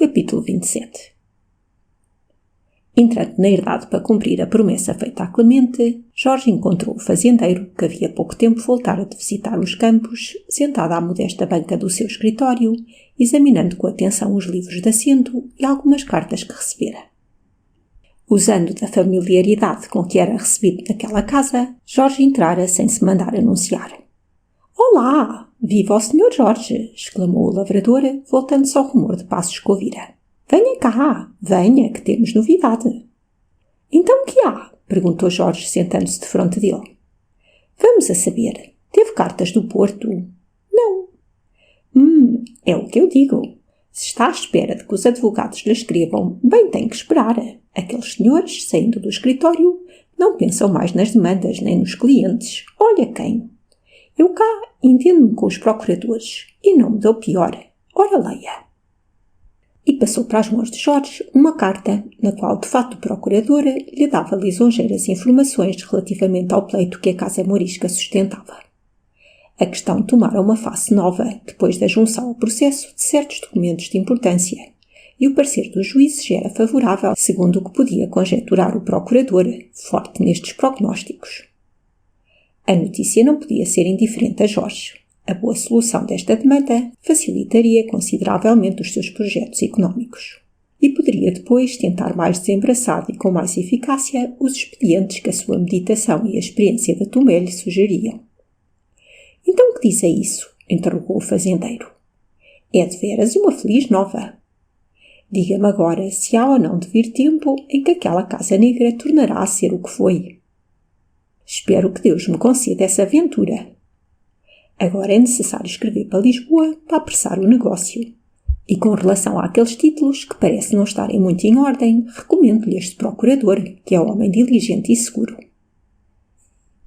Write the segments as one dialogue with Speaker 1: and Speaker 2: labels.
Speaker 1: Capítulo 27. Entrando na herdade para cumprir a promessa feita a Clemente, Jorge encontrou o fazendeiro, que havia pouco tempo voltara de visitar os campos, sentado à modesta banca do seu escritório, examinando com atenção os livros de assento e algumas cartas que recebera. Usando da familiaridade com que era recebido naquela casa, Jorge entrara sem se mandar anunciar. «Olá! Viva o Sr. Jorge!» exclamou o lavrador, voltando-se ao rumor de passos que ouvira. «Venha cá! Venha, que temos novidade!» «Então o que há?» perguntou Jorge, sentando-se defronte dele. «Vamos a saber. Teve cartas do Porto?» «Não.» É o que eu digo. Se está à espera de que os advogados lhe escrevam, bem tem que esperar. Aqueles senhores, saindo do escritório, não pensam mais nas demandas nem nos clientes. Olha quem! Eu cá entendo-me com os procuradores e não me dou pior. Ora leia. E passou para as mãos de Jorge uma carta, na qual de facto o procurador lhe dava lisonjeiras informações relativamente ao pleito que a Casa Morisca sustentava. A questão tomara uma face nova depois da junção ao processo de certos documentos de importância, e o parecer dos juízes era favorável, segundo o que podia conjecturar o procurador, forte nestes prognósticos. A notícia não podia ser indiferente a Jorge. A boa solução desta demanda facilitaria consideravelmente os seus projetos económicos e poderia depois tentar mais desembaraçado e com mais eficácia os expedientes que a sua meditação e a experiência de Tomé lhe sugeriam. «Então que diz a isso?» interrogou o fazendeiro. «É de veras uma feliz nova. Diga-me agora se há ou não de vir tempo em que aquela Casa Negra tornará a ser o que foi. Espero que Deus me conceda essa aventura. Agora é necessário escrever para Lisboa para apressar o negócio. E com relação àqueles títulos que parece não estarem muito em ordem, recomendo-lhe este procurador, que é homem diligente e seguro.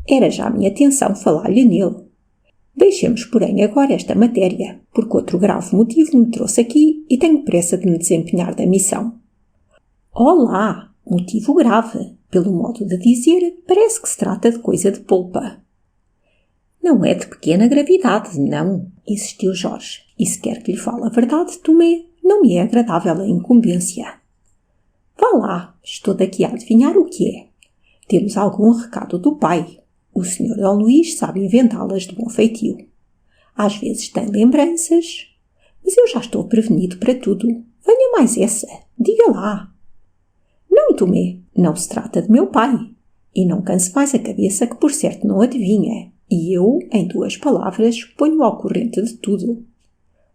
Speaker 1: Era já a minha atenção falar-lhe nele. Deixemos, porém, agora esta matéria, porque outro grave motivo me trouxe aqui e tenho pressa de me desempenhar da missão. Olá! Motivo grave. Pelo modo de dizer, parece que se trata de coisa de polpa. Não é de pequena gravidade, não, insistiu Jorge. E se quer que lhe fale a verdade, Tomé, não me é agradável a incumbência. Vá lá, estou daqui a adivinhar o que é. Temos algum recado do pai. O Sr. D. Luís sabe inventá-las de bom feitio. Às vezes tem lembranças. Mas eu já estou prevenido para tudo. Venha mais essa. Diga lá. Não, Tomé, não se trata de meu pai. E não canse mais a cabeça que por certo não adivinha. E eu, em 2 palavras, ponho ao corrente de tudo.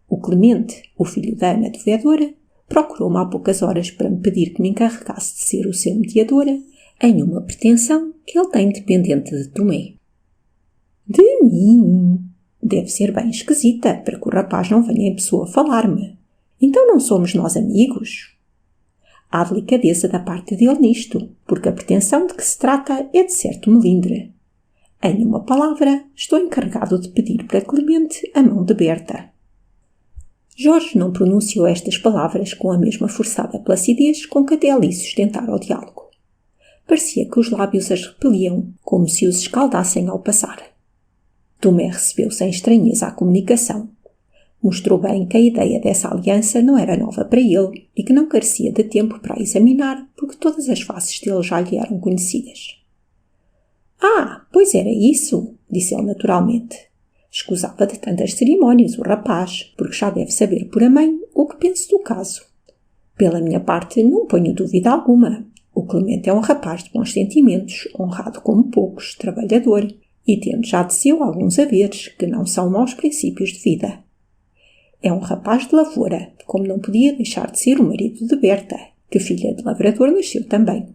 Speaker 1: O Clemente, o filho da Ana de Vedora, procurou-me há poucas horas para me pedir que me encarregasse de ser o seu mediador em uma pretensão que ele tem dependente de Tomé. De mim? Deve ser bem esquisita para que o rapaz não venha em pessoa falar-me. Então não somos nós amigos? Há delicadeza da parte dele nisto, porque a pretensão de que se trata é de certo melindre. Em uma palavra, estou encarregado de pedir para Clemente a mão de Berta. Jorge não pronunciou estas palavras com a mesma forçada placidez com que até ali sustentara o diálogo. Parecia que os lábios as repeliam, como se os escaldassem ao passar. Tomé recebeu sem estranheza a comunicação. Mostrou bem que a ideia dessa aliança não era nova para ele e que não carecia de tempo para a examinar, porque todas as faces dele já lhe eram conhecidas. «Ah, pois era isso», disse ele naturalmente. Escusava de tantas cerimónias o rapaz, porque já deve saber por a mãe o que penso do caso. Pela minha parte, não ponho dúvida alguma. O Clemente é um rapaz de bons sentimentos, honrado como poucos, trabalhador, e tendo já de seu alguns haveres, que não são maus princípios de vida. É um rapaz de lavoura, como não podia deixar de ser o marido de Berta, que filha de lavrador nasceu também.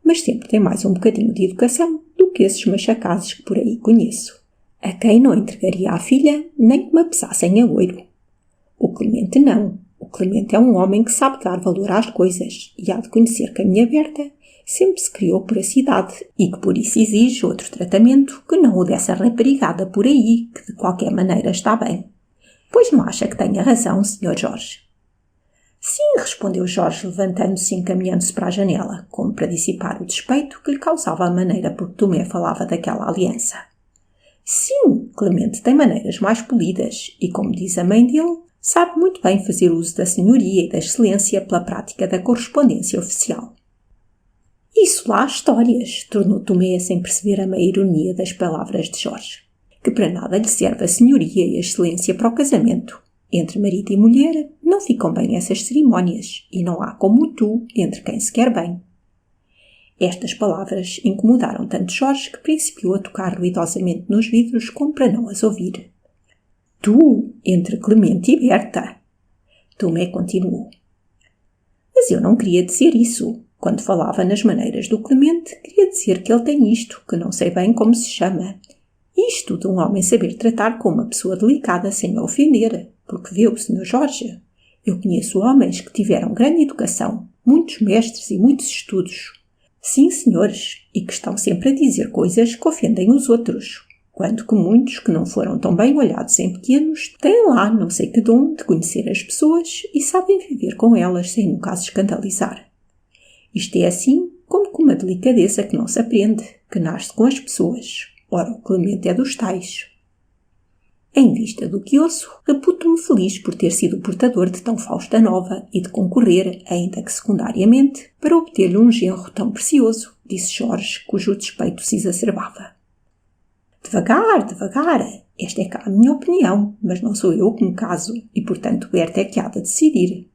Speaker 1: Mas sempre tem mais um bocadinho de educação do que esses machacazes que por aí conheço, a quem não entregaria a filha nem que me pesassem a ouro. O Clemente não. O Clemente é um homem que sabe dar valor às coisas e há de conhecer que a minha Berta sempre se criou por a cidade e que por isso exige outro tratamento que não o dessa raparigada por aí, que de qualquer maneira está bem. Pois não acha que tenha razão, Sr. Jorge? Sim, respondeu Jorge, levantando-se e encaminhando-se para a janela, como para dissipar o despeito que lhe causava a maneira por que Tomé falava daquela aliança. Sim, Clemente tem maneiras mais polidas e, como diz a mãe dele, Sabe muito bem fazer uso da senhoria e da excelência pela prática da correspondência oficial. Isso lá há histórias, tornou Tomé sem perceber a meia ironia das palavras de Jorge. Que para nada lhe serve a senhoria e a excelência para o casamento. Entre marido e mulher não ficam bem essas cerimónias e não há como o tu entre quem se quer bem. Estas palavras incomodaram tanto Jorge que principiou a tocar ruidosamente nos vidros como para não as ouvir. Tu, entre Clemente e Berta. Tomé continuou. Mas eu não queria dizer isso. Quando falava nas maneiras do Clemente, queria dizer que ele tem isto, que não sei bem como se chama. Isto de um homem saber tratar com uma pessoa delicada sem a ofender. Porque vê o Sr. Jorge. Eu conheço homens que tiveram grande educação, muitos mestres e muitos estudos. Sim, senhores, e que estão sempre a dizer coisas que ofendem os outros. Quanto que muitos que não foram tão bem olhados em pequenos têm lá não sei que dom de conhecer as pessoas e sabem viver com elas sem nunca as escandalizar. Isto é assim como com uma delicadeza que não se aprende, que nasce com as pessoas. Ora, o Clemente é dos tais. Em vista do que ouço, reputo-me feliz por ter sido portador de tão fausta nova e de concorrer, ainda que secundariamente, para obter-lhe um genro tão precioso, disse Jorge, cujo despeito se exacerbava. Devagar, devagar, esta é cá a minha opinião, mas não sou eu que me caso e, portanto, Berta é que há de decidir.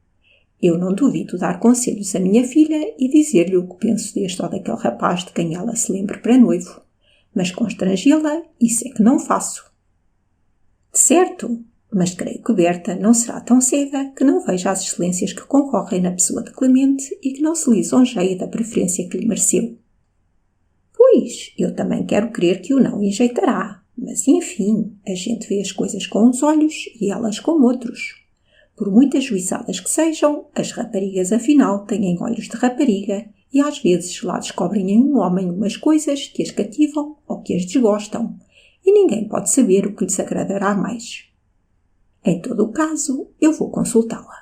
Speaker 1: Eu não duvido dar conselhos à minha filha e dizer-lhe o que penso deste ou daquele rapaz de quem ela se lembre para noivo, mas constrangê-la, isso é que não faço. Certo, mas creio que Berta não será tão cega que não veja as excelências que concorrem na pessoa de Clemente e que não se lisonjeie da preferência que lhe mereceu. Pois, eu também quero crer que o não enjeitará, mas enfim, a gente vê as coisas com uns olhos e elas com outros. Por muito ajuizadas que sejam, as raparigas afinal têm olhos de rapariga e às vezes lá descobrem em um homem umas coisas que as cativam ou que as desgostam, e ninguém pode saber o que lhes agradará mais. Em todo o caso, eu vou consultá-la.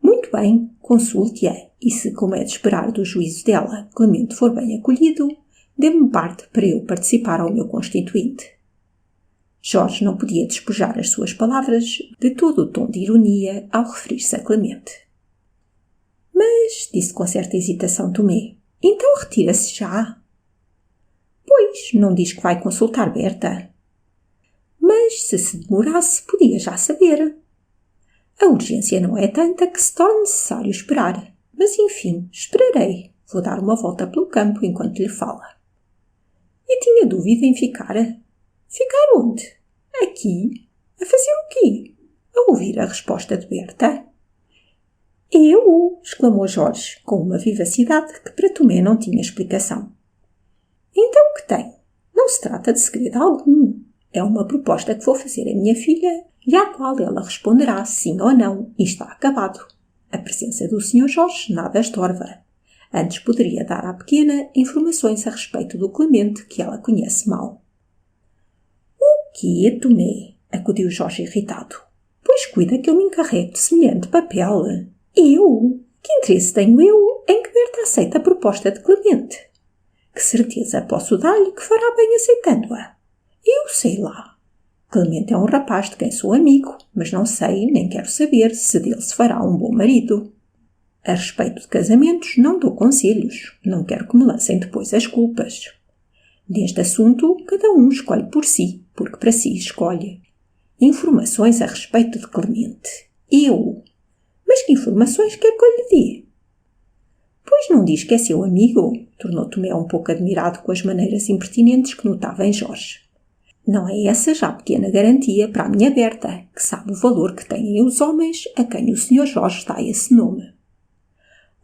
Speaker 1: Muito bem, consulte-a, e se, como é de esperar do juízo dela, Clemente for bem acolhido, dê-me parte para eu participar ao meu constituinte. Jorge não podia despojar as suas palavras de todo o tom de ironia ao referir-se a Clemente. Mas, disse com certa hesitação Tomé, então retira-se já. Pois, não diz que vai consultar Berta. Mas, se demorasse, podia já saber. A urgência não é tanta que se torne necessário esperar. Mas, enfim, esperarei. Vou dar uma volta pelo campo enquanto lhe fala. E tinha dúvida em ficar. Ficar onde? Aqui? A fazer o quê? A ouvir a resposta de Berta? Eu! Exclamou Jorge, com uma vivacidade que para Tomé não tinha explicação. Então o que tem? Não se trata de segredo algum. É uma proposta que vou fazer à minha filha e à qual ela responderá sim ou não e está acabado. A presença do Sr. Jorge nada estorva. Antes poderia dar à pequena informações a respeito do Clemente que ela conhece mal. O quê, Tomé? Acudiu Jorge irritado. Pois cuida que eu me encarregue de semelhante papel. Eu? Que interesse tenho eu em que Berta aceite a proposta de Clemente? Que certeza posso dar-lhe que fará bem aceitando-a? Eu sei lá. Clemente é um rapaz de quem sou amigo, mas não sei, nem quero saber, se dele se fará um bom marido. A respeito de casamentos, não dou conselhos. Não quero que me lancem depois as culpas. Neste assunto, cada um escolhe por si, porque para si escolhe. Informações a respeito de Clemente. Eu? Mas que informações quer que eu lhe dê? Pois não diz que é seu amigo? Tornou Tomé um pouco admirado com as maneiras impertinentes que notava em Jorge. Não é essa já pequena garantia para a minha Berta, que sabe o valor que têm os homens a quem o Sr. Jorge dá esse nome.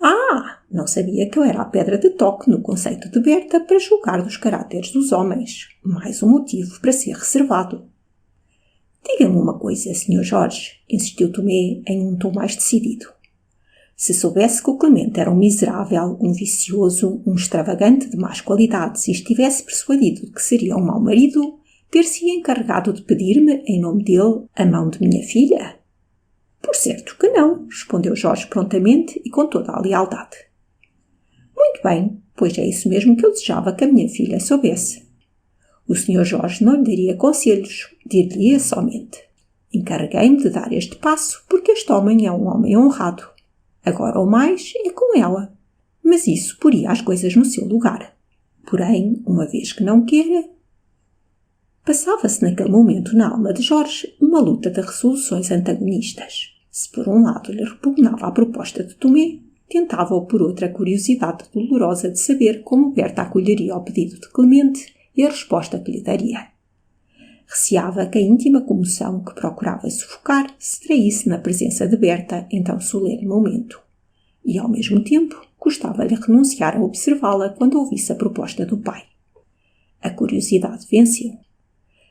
Speaker 1: Ah, não sabia que eu era a pedra de toque no conceito de Berta para julgar dos caráteres dos homens. Mais um motivo para ser reservado. Diga-me uma coisa, Sr. Jorge, insistiu Tomé em um tom mais decidido. Se soubesse que o Clemente era um miserável, um vicioso, um extravagante de más qualidades e estivesse persuadido de que seria um mau marido, ter-se-ia encarregado de pedir-me, em nome dele, a mão de minha filha? Por certo que não, respondeu Jorge prontamente e com toda a lealdade. Muito bem, pois é isso mesmo que eu desejava que a minha filha soubesse. O Sr. Jorge não lhe daria conselhos, dir-lhe-ia somente. Encarreguei-me de dar este passo porque este homem é um homem honrado. Agora ou mais é com ela. Mas isso poria as coisas no seu lugar. Porém, uma vez que não queira... Passava-se naquele momento na alma de Jorge uma luta de resoluções antagonistas. Se por um lado lhe repugnava a proposta de Tomé, tentava-o por outra curiosidade dolorosa de saber como Berta acolheria ao pedido de Clemente e a resposta que lhe daria. Receava que a íntima comoção que procurava sufocar se traísse na presença de Berta em tão solene momento. E, ao mesmo tempo, custava-lhe renunciar a observá-la quando ouvisse a proposta do pai. A curiosidade venceu.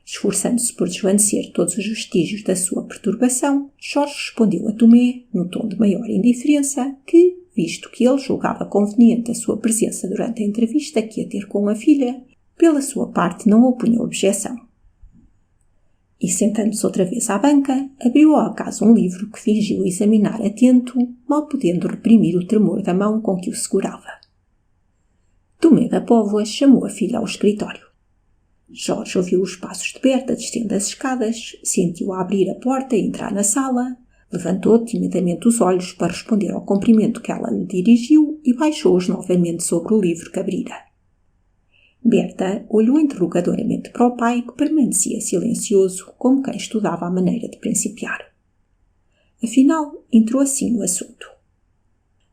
Speaker 1: Esforçando-se por desvanecer todos os vestígios da sua perturbação, Jorge respondeu a Tomé, no tom de maior indiferença, que, visto que ele julgava conveniente a sua presença durante a entrevista que ia ter com a filha, pela sua parte não opunha objeção. E, sentando-se outra vez à banca, abriu ao acaso um livro que fingiu examinar atento, mal podendo reprimir o tremor da mão com que o segurava. Tomé da Póvoa chamou a filha ao escritório. Jorge ouviu os passos de Berta descendo as escadas, sentiu-a abrir a porta e entrar na sala, levantou timidamente os olhos para responder ao cumprimento que ela lhe dirigiu e baixou-os novamente sobre o livro que abrira. Berta olhou interrogadoramente para o pai, que permanecia silencioso, como quem estudava a maneira de principiar. Afinal, entrou assim no assunto.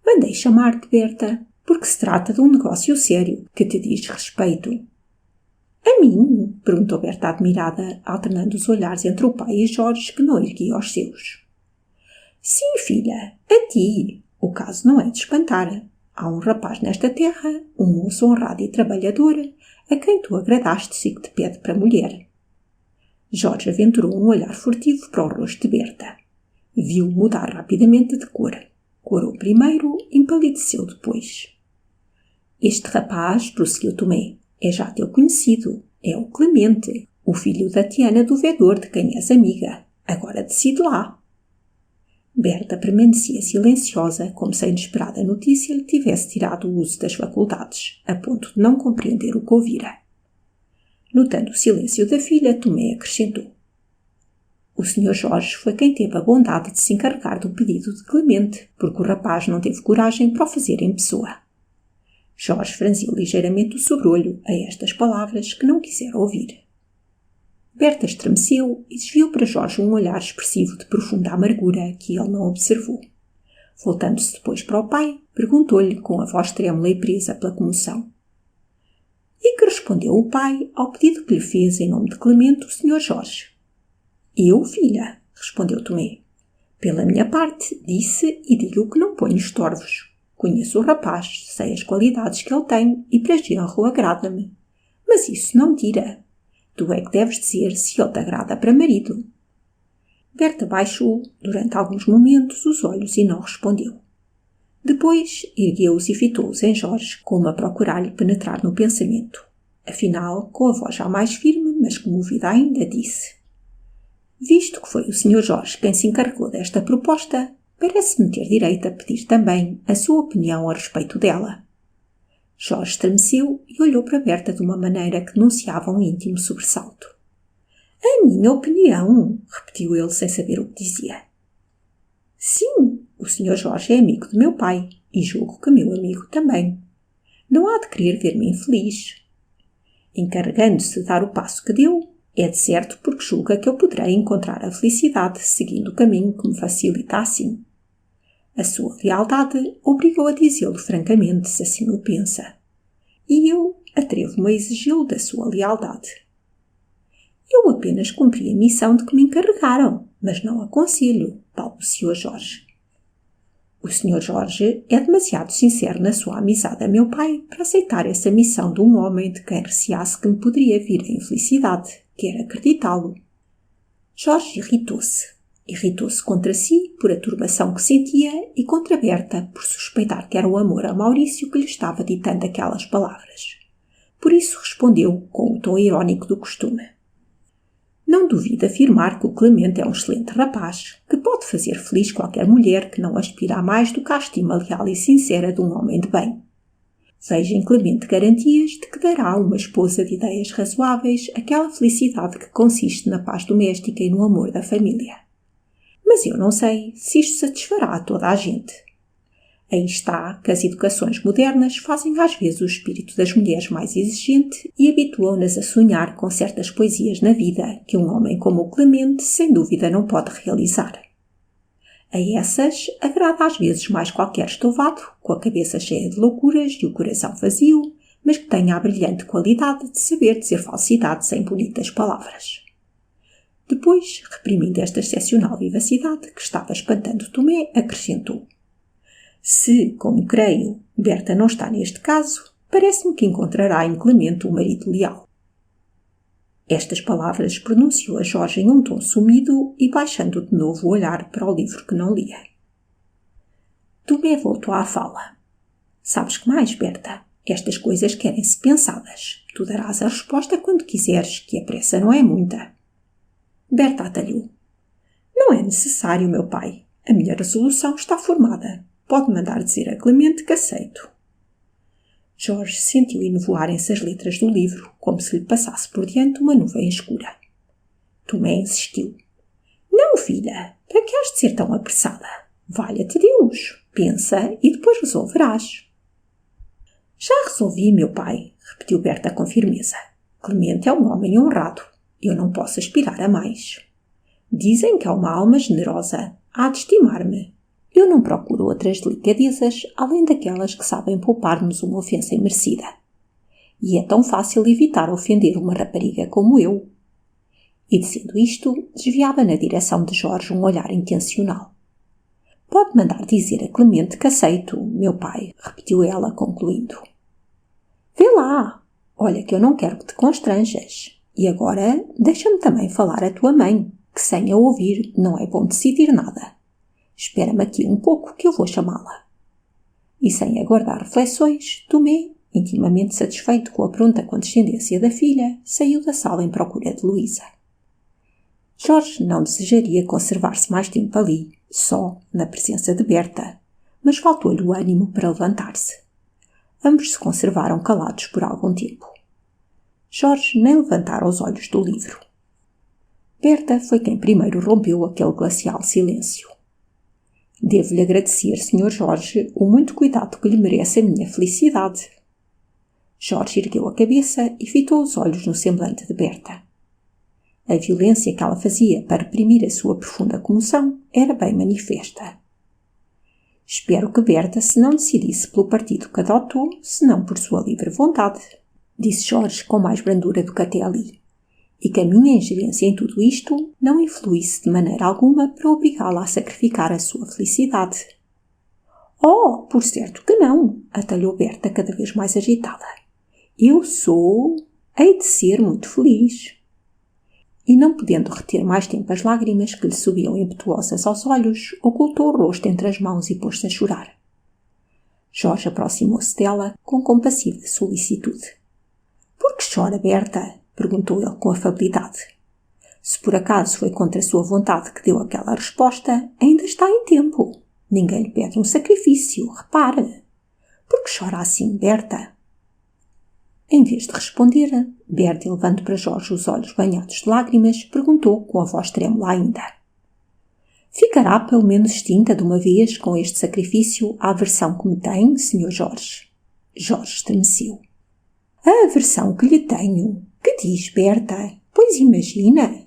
Speaker 1: Mandei chamar-te, Berta, porque se trata de um negócio sério que te diz respeito. A mim? Perguntou Berta admirada, alternando os olhares entre o pai e Jorge, que não erguia os seus. Sim, filha, a ti. O caso não é de espantar. Há um rapaz nesta terra, um moço honrado e trabalhador, a quem tu agradastes e que te pede para mulher. Jorge aventurou um olhar furtivo para o rosto de Berta. Viu mudar rapidamente de cor. Corou primeiro, empalideceu depois. Este rapaz, prosseguiu Tomé, é já teu conhecido. É o Clemente, o filho da Tiana do vedor de quem és amiga. Agora decide lá. Berta permanecia silenciosa, como se a inesperada notícia lhe tivesse tirado o uso das faculdades, a ponto de não compreender o que ouvira. Notando o silêncio da filha, Tomé acrescentou. O Sr. Jorge foi quem teve a bondade de se encarregar do pedido de Clemente, porque o rapaz não teve coragem para o fazer em pessoa. Jorge franziu ligeiramente o sobrolho a estas palavras que não quisera ouvir. Berta estremeceu e desviou para Jorge um olhar expressivo de profunda amargura que ele não observou. Voltando-se depois para o pai, perguntou-lhe com a voz trêmula e presa pela comoção. E que respondeu o pai ao pedido que lhe fez em nome de Clemente o Sr. Jorge? Eu, filha, respondeu Tomé. Pela minha parte, disse e digo que não ponho estorvos. Conheço o rapaz, sei as qualidades que ele tem e para genro agrada-me. Mas isso não tira. Tu é que deves dizer se ele te agrada para marido. Berta baixou, durante alguns momentos, os olhos e não respondeu. Depois, ergueu-os e fitou-os em Jorge, como a procurar-lhe penetrar no pensamento. Afinal, com a voz já mais firme, mas comovida ainda, disse: Visto que foi o Sr. Jorge quem se encarregou desta proposta, parece-me ter direito a pedir também a sua opinião a respeito dela. Jorge estremeceu e olhou para Berta de uma maneira que denunciava um íntimo sobressalto. A minha opinião, repetiu ele sem saber o que dizia. Sim, o Sr. Jorge é amigo do meu pai e julgo que meu amigo também. Não há de querer ver-me infeliz. Encarregando-se de dar o passo que deu, é de certo porque julga que eu poderei encontrar a felicidade seguindo o caminho que me facilita assim. A sua lealdade obrigou a dizê-lo francamente, se assim o pensa. E eu atrevo-me a exigi-lo da sua lealdade. Eu apenas cumpri a missão de que me encarregaram, mas não aconselho, balbuciou Jorge. O Sr. Jorge é demasiado sincero na sua amizade a meu pai para aceitar essa missão de um homem de quem receasse que me poderia vir a infelicidade. Quer acreditá-lo. Jorge irritou-se. Irritou-se contra si por a turbação que sentia e contra Berta por suspeitar que era o amor a Maurício que lhe estava ditando aquelas palavras. Por isso respondeu com o tom irónico do costume. Não duvido afirmar que o Clemente é um excelente rapaz, que pode fazer feliz qualquer mulher que não aspira a mais do que a estima leal e sincera de um homem de bem. Vejo em Clemente garantias de que dará a uma esposa de ideias razoáveis aquela felicidade que consiste na paz doméstica e no amor da família. Mas eu não sei se isto satisfará a toda a gente. Aí está que as educações modernas fazem às vezes o espírito das mulheres mais exigente e habituam-nas a sonhar com certas poesias na vida que um homem como o Clemente sem dúvida não pode realizar. A essas agrada às vezes mais qualquer estovado, com a cabeça cheia de loucuras e o coração vazio, mas que tenha a brilhante qualidade de saber dizer falsidades em bonitas palavras. Depois, reprimindo esta excepcional vivacidade que estava espantando Tomé, acrescentou: se, como creio, Berta não está neste caso, parece-me que encontrará em Clemente um marido leal. Estas palavras pronunciou a Jorge em um tom sumido e baixando de novo o olhar para o livro que não lia. Tomé voltou à fala. Sabes que mais, Berta? Estas coisas querem-se pensadas. Tu darás a resposta quando quiseres, que a pressa não é muita. Berta atalhou. Não é necessário, meu pai. A minha resolução está formada. Pode mandar dizer a Clemente que aceito. Jorge sentiu enevoarem-se as letras do livro, como se lhe passasse por diante uma nuvem escura. Tomé insistiu. Não, filha, para que has de ser tão apressada? Valha-te Deus, pensa e depois resolverás. Já resolvi, meu pai, repetiu Berta com firmeza. Clemente é um homem honrado. Eu não posso aspirar a mais. Dizem que é uma alma generosa. Há de estimar-me. Eu não procuro outras delicadezas além daquelas que sabem poupar-nos uma ofensa imerecida. E é tão fácil evitar ofender uma rapariga como eu. E dizendo isto, desviava na direção de Jorge um olhar intencional. Pode mandar dizer a Clemente que aceito, meu pai, repetiu ela, concluindo. Vê lá, olha que eu não quero que te constranjas. E agora deixa-me também falar a tua mãe, que sem a ouvir não é bom decidir nada. Espera-me aqui um pouco que eu vou chamá-la. E sem aguardar reflexões, Tomé, intimamente satisfeito com a pronta condescendência da filha, saiu da sala em procura de Luísa. Jorge não desejaria conservar-se mais tempo ali, só, na presença de Berta, mas faltou-lhe o ânimo para levantar-se. Ambos se conservaram calados por algum tempo. Jorge nem levantara os olhos do livro. Berta foi quem primeiro rompeu aquele glacial silêncio. Devo-lhe agradecer, Sr. Jorge, o muito cuidado que lhe merece a minha felicidade. Jorge ergueu a cabeça e fitou os olhos no semblante de Berta. A violência que ela fazia para reprimir a sua profunda comoção era bem manifesta. Espero que Berta se não decidisse pelo partido que adotou, senão por sua livre vontade, disse Jorge com mais brandura do que até ali, e que a minha ingerência em tudo isto não influísse de maneira alguma para obrigá-la a sacrificar a sua felicidade. Oh, por certo que não, atalhou Berta cada vez mais agitada. Hei de ser muito feliz. E não podendo reter mais tempo as lágrimas que lhe subiam impetuosas aos olhos, ocultou o rosto entre as mãos e pôs-se a chorar. Jorge aproximou-se dela com compassiva solicitude. Por que chora, Berta? Perguntou ele com afabilidade. Se por acaso foi contra a sua vontade que deu aquela resposta, ainda está em tempo. Ninguém lhe pede um sacrifício, repare. Por que chora assim, Berta? Em vez de responder, Berta, levando para Jorge os olhos banhados de lágrimas, perguntou com a voz trêmula ainda. Ficará pelo menos extinta de uma vez com este sacrifício a aversão que me tem, Sr. Jorge? Jorge estremeceu. A aversão que lhe tenho? Que diz, Berta? Pois imagina.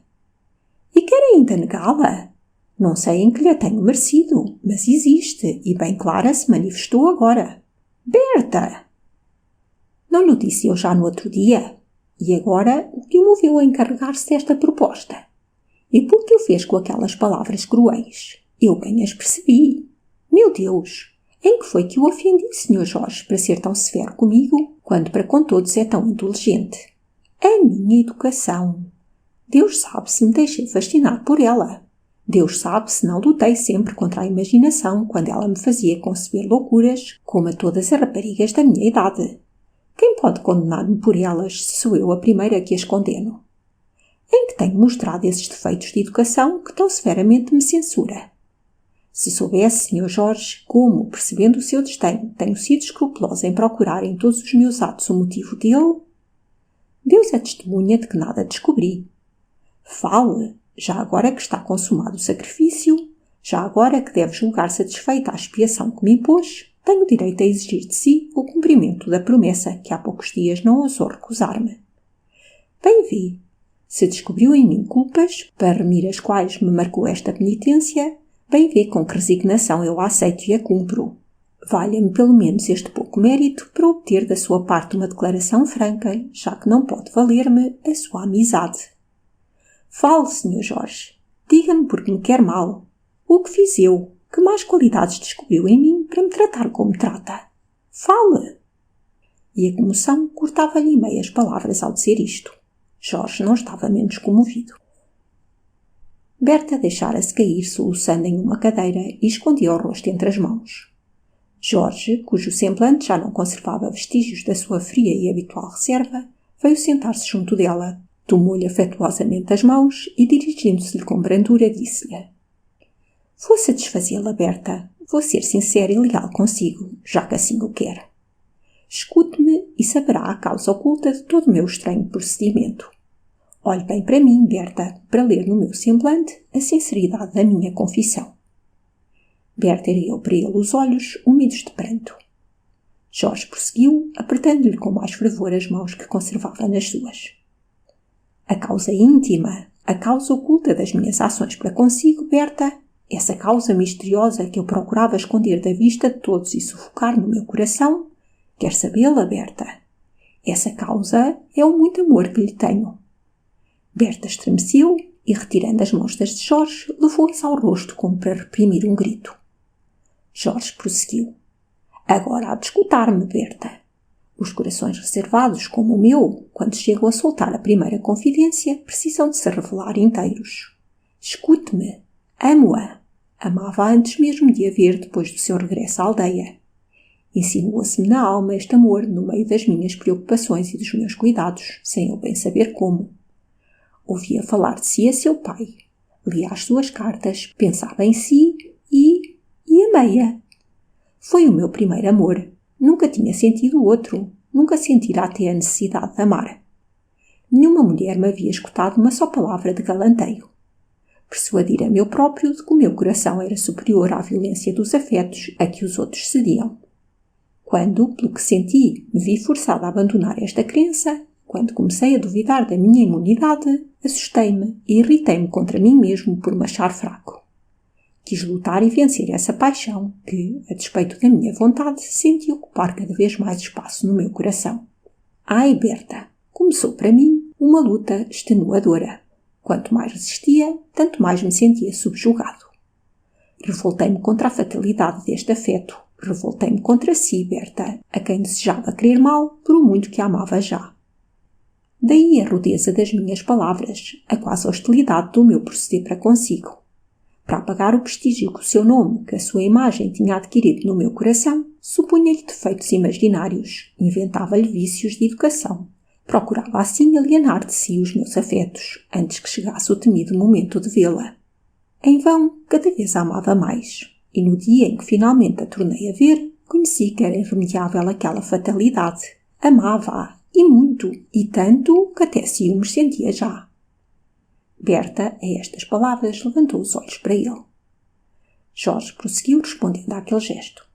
Speaker 1: E quer ainda negá-la? Não sei em que lhe tenho merecido, mas existe e bem clara se manifestou agora. Berta! Não lhe disse eu já no outro dia? E agora o que o moveu a encarregar-se desta proposta? E por que o fez com aquelas palavras cruéis? Eu bem as percebi. Meu Deus! Em que foi que o ofendi, Sr. Jorge, para ser tão severo comigo, quando para com todos é tão inteligente? A minha educação. Deus sabe se me deixei fascinar por ela. Deus sabe se não lutei sempre contra a imaginação quando ela me fazia conceber loucuras, como a todas as raparigas da minha idade. Quem pode condenar-me por elas se sou eu a primeira que as condeno? Em que tenho mostrado esses defeitos de educação que tão severamente me censura? Se soubesse, Sr. Jorge, como, percebendo o seu desdenho, tenho sido escrupulosa em procurar em todos os meus atos o motivo dele, Deus é testemunha de que nada descobri. Fale, já agora que está consumado o sacrifício, já agora que deve julgar satisfeita a expiação que me impôs, tenho direito a exigir de si o cumprimento da promessa que há poucos dias não ousou recusar-me. Bem vi, se descobriu em mim culpas, para remir as quais me marcou esta penitência, bem vê com que resignação eu a aceito e a cumpro. Valha-me pelo menos este pouco mérito para obter da sua parte uma declaração franca, já que não pode valer-me a sua amizade. Fale, Sr. Jorge. Diga-me porque me quer mal. O que fiz eu? Que más qualidades descobriu em mim para me tratar como me trata? Fale! E a comoção cortava-lhe em meias palavras ao dizer isto. Jorge não estava menos comovido. Berta deixara-se cair soluçando em uma cadeira e escondia o rosto entre as mãos. Jorge, cujo semblante já não conservava vestígios da sua fria e habitual reserva, veio sentar-se junto dela, tomou-lhe afetuosamente as mãos e, dirigindo-se-lhe com brandura, disse-lhe: Vou satisfazê-la, Berta. Vou ser sincera e leal consigo, já que assim o quer. Escute-me e saberá a causa oculta de todo o meu estranho procedimento. Olhe bem para mim, Berta, para ler no meu semblante a sinceridade da minha confissão. Berta ergueu para ele os olhos, úmidos de pranto. Jorge prosseguiu, apertando-lhe com mais fervor as mãos que conservava nas suas. A causa íntima, a causa oculta das minhas ações para consigo, Berta, essa causa misteriosa que eu procurava esconder da vista de todos e sufocar no meu coração, quer sabê-la, Berta? Essa causa é o muito amor que lhe tenho. Berta estremeceu e, retirando as mãos das de Jorge, levou-as ao rosto como para reprimir um grito. Jorge prosseguiu. Agora há de escutar-me, Berta. Os corações reservados, como o meu, quando chegam a soltar a primeira confidência, precisam de se revelar inteiros. Escute-me. Amo-a. Amava-a antes mesmo de a ver depois do seu regresso à aldeia. Insinuou-se-me na alma este amor no meio das minhas preocupações e dos meus cuidados, sem eu bem saber como. Ouvia falar de si a seu pai. Lia as suas cartas, pensava em si e amei-a. Foi o meu primeiro amor. Nunca tinha sentido outro. Nunca sentira até a necessidade de amar. Nenhuma mulher me havia escutado uma só palavra de galanteio. Persuadira-me eu próprio de que o meu coração era superior à violência dos afetos a que os outros cediam. Quando, pelo que senti, me vi forçada a abandonar esta crença, quando comecei a duvidar da minha imunidade, assustei-me e irritei-me contra mim mesmo por me achar fraco. Quis lutar e vencer essa paixão que, a despeito da minha vontade, senti ocupar cada vez mais espaço no meu coração. Ai, Berta! Começou para mim uma luta extenuadora. Quanto mais resistia, tanto mais me sentia subjugado. Revoltei-me contra a fatalidade deste afeto. Revoltei-me contra si, Berta, a quem desejava querer mal por o muito que a amava já. Daí a rudeza das minhas palavras, a quase hostilidade do meu proceder para consigo. Para apagar o prestígio que o seu nome, que a sua imagem tinha adquirido no meu coração, supunha-lhe defeitos imaginários, inventava-lhe vícios de educação. Procurava assim alienar de si os meus afetos, antes que chegasse o temido momento de vê-la. Em vão, cada vez a amava mais, e no dia em que finalmente a tornei a ver, conheci que era irremediável aquela fatalidade. Amava-a, e muito, e tanto que até ciúmes sentia já. Berta, a estas palavras, levantou os olhos para ele. Jorge prosseguiu respondendo àquele gesto.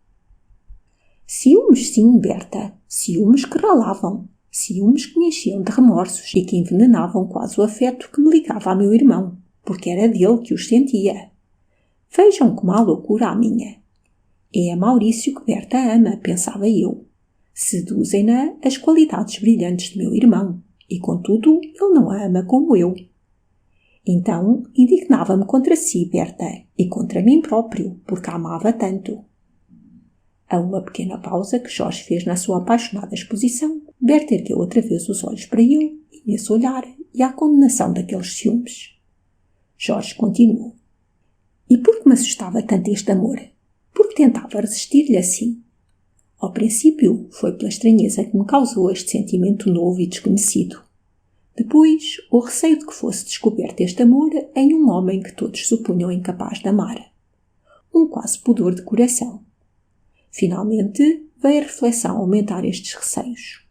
Speaker 1: Ciúmes, sim, Berta, ciúmes que ralavam, ciúmes que me enchiam de remorsos e que envenenavam quase o afeto que me ligava a meu irmão, porque era dele que os sentia. Vejam como há loucura a minha. É a Maurício que Berta ama, pensava eu. Seduzem-na as qualidades brilhantes de meu irmão, e contudo ele não a ama como eu. Então indignava-me contra si, Berta, e contra mim próprio, porque a amava tanto. A uma pequena pausa que Jorge fez na sua apaixonada exposição, Berta ergueu outra vez os olhos para ele, e nesse olhar e à condenação daqueles ciúmes. Jorge continuou. E por que me assustava tanto este amor? Porque tentava resistir-lhe assim. Ao princípio, foi pela estranheza que me causou este sentimento novo e desconhecido. Depois, o receio de que fosse descoberto este amor em um homem que todos supunham incapaz de amar. um quase pudor de coração. Finalmente, veio a reflexão aumentar estes receios.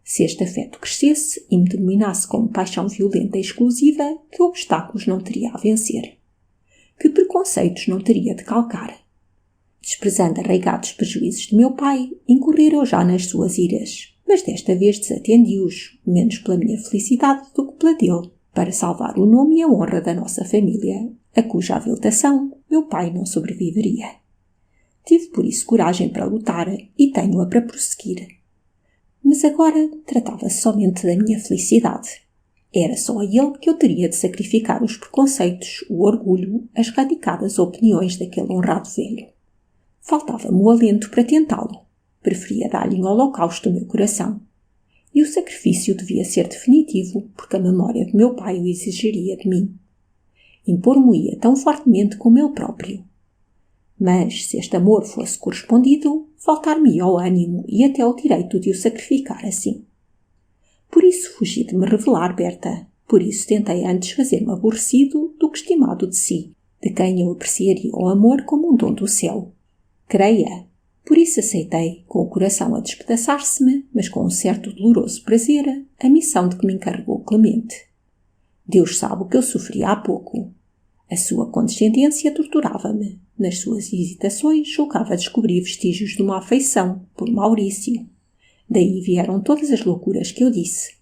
Speaker 1: Se este afeto crescesse e me dominasse como paixão violenta e exclusiva, que obstáculos não teria a vencer? Que preconceitos não teria de calcar? Desprezando arraigados prejuízos de meu pai, incorrera eu já nas suas iras, mas desta vez desatendi-os, menos pela minha felicidade do que pela dele, para salvar o nome e a honra da nossa família, a cuja aviltação meu pai não sobreviveria. Tive por isso coragem para lutar e tenho-a para prosseguir. Mas agora tratava-se somente da minha felicidade. Era só a ele que eu teria de sacrificar os preconceitos, o orgulho, as radicadas opiniões daquele honrado velho. Faltava-me o alento para tentá-lo. Preferia dar-lhe um holocausto do meu coração. E o sacrifício devia ser definitivo, porque a memória de meu pai o exigiria de mim. Impor-me-ia tão fortemente como ele próprio. Mas, se este amor fosse correspondido, faltar-me-ia o ânimo e até o direito de o sacrificar assim. Por isso fugi de me revelar, Berta. Por isso tentei antes fazer-me aborrecido do que estimado de si, de quem eu apreciaria o amor como um dom do céu. Creia. Por isso aceitei, com o coração a despedaçar-se-me, mas com um certo doloroso prazer, a missão de que me encarregou Clemente. Deus sabe o que eu sofria há pouco. A sua condescendência torturava-me. Nas suas hesitações julgava descobrir vestígios de uma afeição por Maurício. Daí vieram todas as loucuras que eu disse.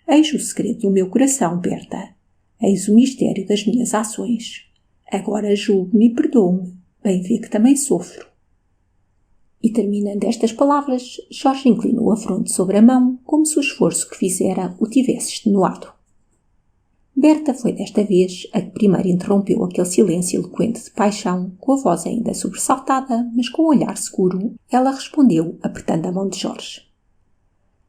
Speaker 1: Eis o segredo do meu coração, Berta. Eis o mistério das minhas ações. Agora julgue-me e perdoe-me. Bem vê que também sofro. E terminando estas palavras, Jorge inclinou a fronte sobre a mão, como se o esforço que fizera o tivesse extenuado. Berta foi desta vez a que primeiro interrompeu aquele silêncio eloquente de paixão, com a voz ainda sobressaltada, mas com um olhar seguro, ela respondeu, apertando a mão de Jorge.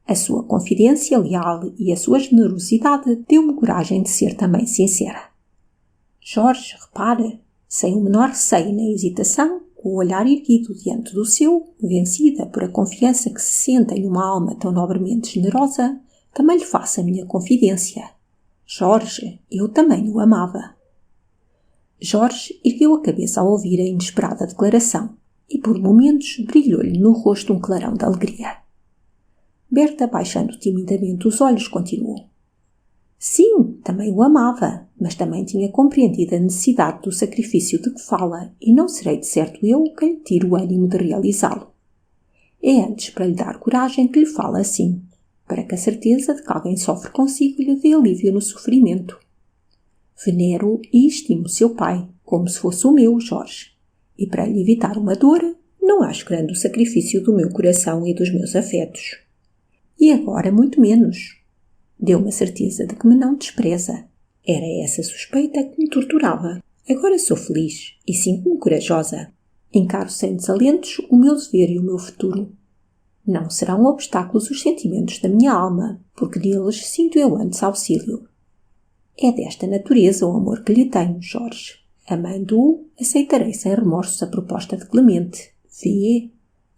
Speaker 1: A sua confidência leal e a sua generosidade deu-me coragem de ser também sincera. Jorge, repare, sem o menor receio nem hesitação, com o olhar erguido diante do seu, vencida por a confiança que se sente em uma alma tão nobremente generosa, também lhe faço a minha confidência. Jorge, eu também o amava. Jorge ergueu a cabeça ao ouvir a inesperada declaração e por momentos brilhou-lhe no rosto um clarão de alegria. Berta, baixando timidamente os olhos, continuou. Sim, também o amava, mas também tinha compreendido a necessidade do sacrifício de que fala e não serei de certo eu quem lhe tire o ânimo de realizá-lo. É antes para lhe dar coragem que lhe fala assim, para que a certeza de que alguém sofre consigo lhe dê alívio no sofrimento. Venero e estimo seu pai, como se fosse o meu, Jorge, e para lhe evitar uma dor, não acho grande o sacrifício do meu coração e dos meus afetos. E agora muito menos. Deu-me a certeza de que me não despreza. Era essa suspeita que me torturava. Agora sou feliz e sinto-me corajosa. Encaro sem desalentos o meu dever e o meu futuro. Não serão obstáculos os sentimentos da minha alma, porque neles sinto eu antes auxílio. É desta natureza o amor que lhe tenho, Jorge. Amando-o, aceitarei sem remorsos a proposta de Clemente. Vê,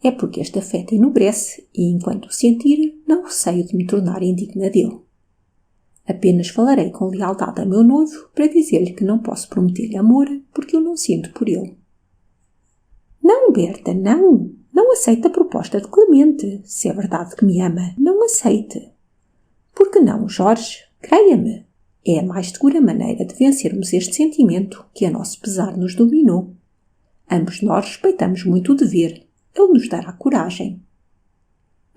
Speaker 1: é porque este afeto enobrece e, enquanto o sentir, não receio de me tornar indigna dele. Apenas falarei com lealdade a meu noivo para dizer-lhe que não posso prometer-lhe amor porque eu não sinto por ele. Não, Berta, não! Não aceite a proposta de Clemente, se é verdade que me ama. Não aceite. Por que não, Jorge? Creia-me. É a mais segura maneira de vencermos este sentimento que a nosso pesar nos dominou. Ambos nós respeitamos muito o dever. Ele nos dará coragem.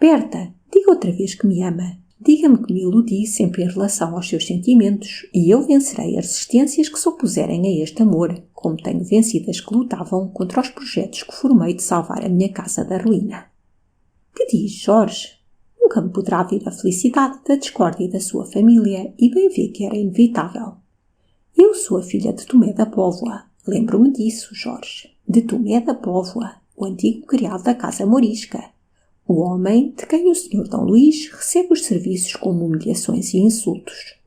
Speaker 1: Berta, diga outra vez que me ama. Diga-me que me iludi sempre em relação aos seus sentimentos e eu vencerei as resistências que se opuserem a este amor, como tenho vencido as que lutavam contra os projetos que formei de salvar a minha casa da ruína. Que diz, Jorge? Nunca me poderá vir a felicidade da discórdia da sua família e bem vê que era inevitável. Eu sou a filha de Tomé da Póvoa. Lembro-me disso, Jorge. De Tomé da Póvoa, o antigo criado da Casa Morisca. O homem de quem o Sr. D. Luís recebe os serviços como humilhações e insultos.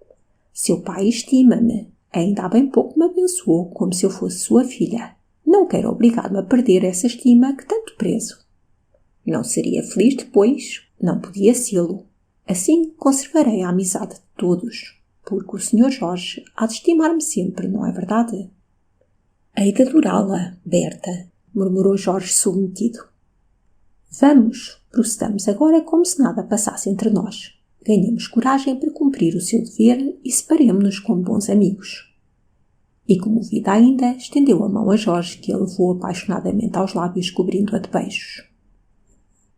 Speaker 1: Seu pai estima-me. Ainda há bem pouco me abençoou como se eu fosse sua filha. Não quero obrigar-me a perder essa estima que tanto prezo. Não seria feliz depois, não podia sê-lo. Assim conservarei a amizade de todos, porque o Sr. Jorge há de estimar-me sempre, não é verdade? Hei de adorá-la, Berta, murmurou Jorge submetido. Vamos, procedamos agora como se nada passasse entre nós. Ganhemos coragem para cumprir o seu dever e separemo-nos como bons amigos. E comovida ainda, estendeu a mão a Jorge, que a levou apaixonadamente aos lábios, cobrindo-a de beijos.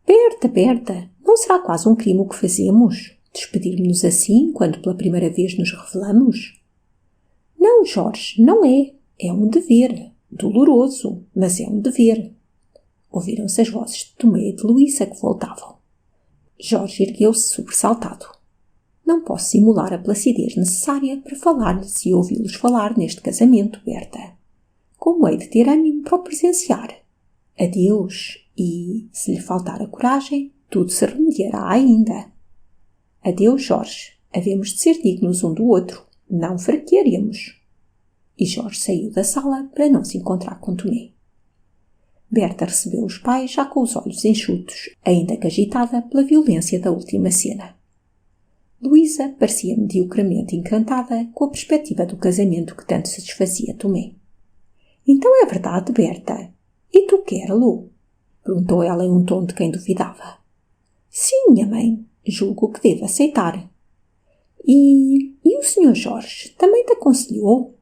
Speaker 1: Berta, Berta, não será quase um crime o que fazemos? Despedir-nos assim, quando pela primeira vez nos revelamos? Não, Jorge, não é. É um dever. Doloroso, mas é um dever. Ouviram-se as vozes de Tomé e de Luísa que voltavam. Jorge ergueu-se sobressaltado. Não posso simular a placidez necessária para falar-lhes e ouvi-los falar neste casamento, Berta. Como hei de ter ânimo para o presenciar? Adeus, e, se lhe faltar a coragem, tudo se remediará ainda. Adeus, Jorge. Havemos de ser dignos um do outro. Não fraquearemos. E Jorge saiu da sala para não se encontrar com Tomé. Berta recebeu os pais já com os olhos enxutos, ainda que agitada pela violência da última cena. Luísa parecia mediocremente encantada com a perspectiva do casamento que tanto satisfazia Tomé. Então é verdade, Berta? E tu quer-lo? Perguntou ela em um tom de quem duvidava. Sim, minha mãe. Julgo que devo aceitar. E o Sr. Jorge também te aconselhou?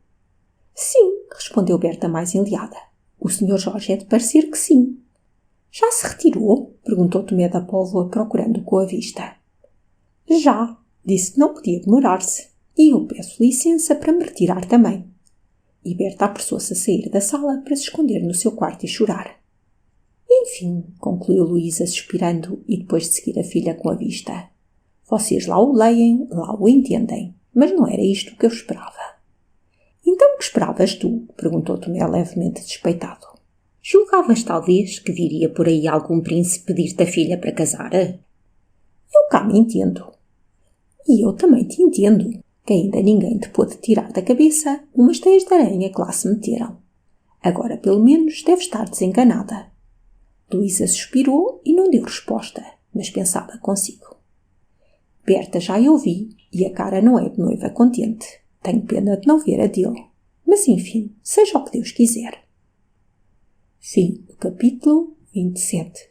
Speaker 1: Sim, respondeu Berta mais enleada. O Sr. Jorge é de parecer que sim. Já se retirou? Perguntou Tomé da Póvoa, procurando com a vista. Já, disse que não podia demorar-se. E eu peço licença para me retirar também. E Berta apressou-se a sair da sala para se esconder no seu quarto e chorar. Enfim, concluiu Luísa suspirando e depois de seguir a filha com a vista. Vocês lá o leem, lá o entendem, mas não era isto que eu esperava. Então o que esperavas tu? Perguntou Tomé levemente despeitado. Julgavas talvez que viria por aí algum príncipe pedir-te a filha para casar? Eu cá me entendo. E eu também te entendo, que ainda ninguém te pôde tirar da cabeça umas teias de aranha que lá se meteram. Agora pelo menos deve estar desenganada. Luísa suspirou e não deu resposta, mas pensava consigo. Berta já eu vi e a cara não é de noiva contente. Tenho pena de não ver a dele. Mas enfim, seja o que Deus quiser. Fim do capítulo 27.